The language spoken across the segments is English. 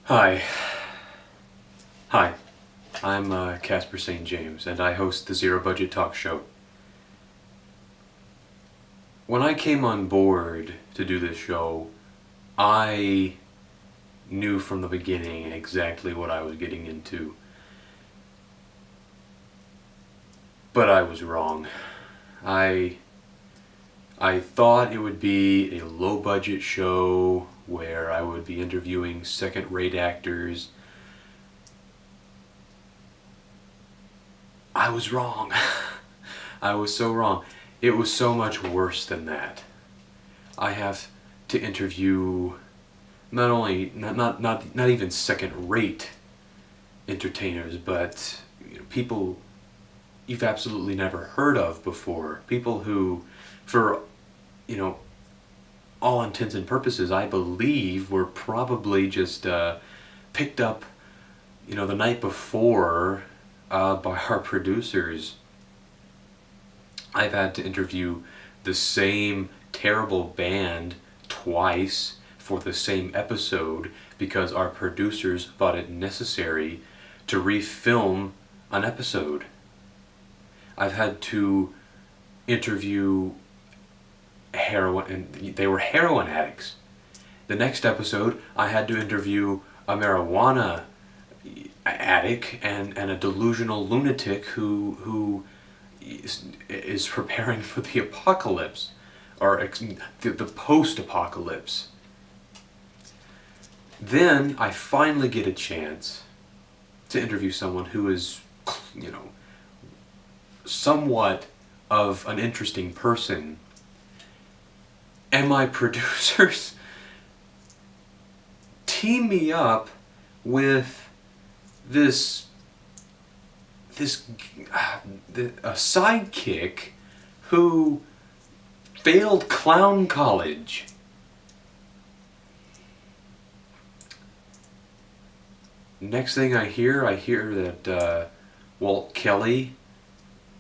Hi. Hi. I'm Casper St. James, and I host the Zero Budget Talk Show. When I came on board to do this show, I knew from the beginning exactly what I was getting into. But I was wrong. I thought it would be a low-budget show where I would be interviewing second-rate actors. I was wrong. I was so wrong. It was so much worse than that. I have to interview not even second-rate entertainers, but people you've absolutely never heard of before. People who, for all intents and purposes, I believe were probably just picked up, the night before by our producers. I've had to interview the same terrible band twice for the same episode because our producers thought it necessary to refilm an episode. I've had to interview heroin, and they were heroin addicts. The next episode, I had to interview a marijuana addict and a delusional lunatic who is preparing for the apocalypse, or the post-apocalypse. Then I finally get a chance to interview someone who is, somewhat of an interesting person. And my producers team me up with a sidekick who failed clown college. Next thing I hear that Walt Kelly,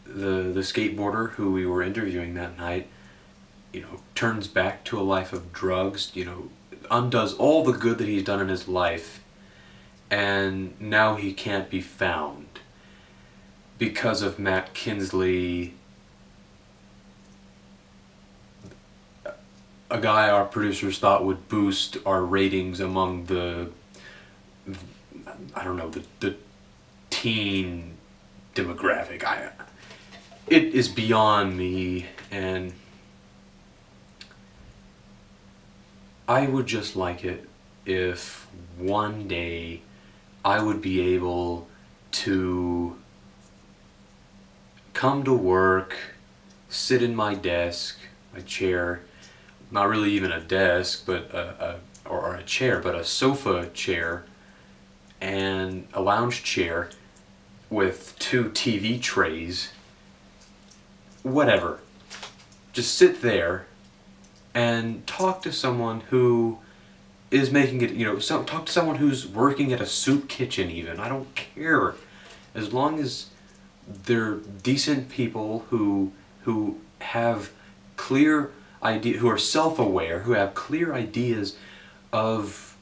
the skateboarder who we were interviewing that night, turns back to a life of drugs, undoes all the good that he's done in his life, and now he can't be found because of Matt Kinsley, a guy our producers thought would boost our ratings among the teen demographic. It is beyond me, and I would just like it if one day I would be able to come to work, sit in my desk, my chair, not really even a desk, but or a chair, but a sofa chair and a lounge chair with 2 TV trays, whatever. Just sit there and talk to someone who is making it, talk to someone who's working at a soup kitchen even. I don't care. As long as they're decent people who have clear idea, who are self-aware, who have clear ideas of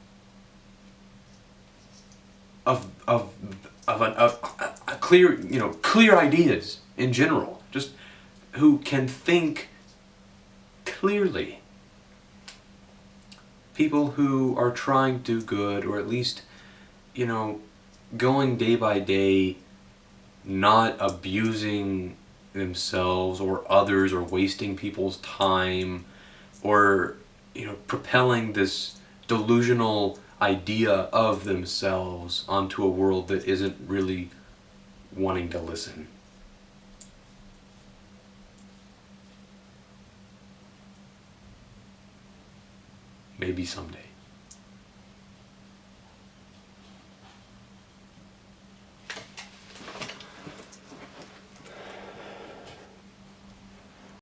clear ideas in general, just who can think clearly. People who are trying to do good, or at least, going day by day, not abusing themselves or others, or wasting people's time, or propelling this delusional idea of themselves onto a world that isn't really wanting to listen. Maybe someday.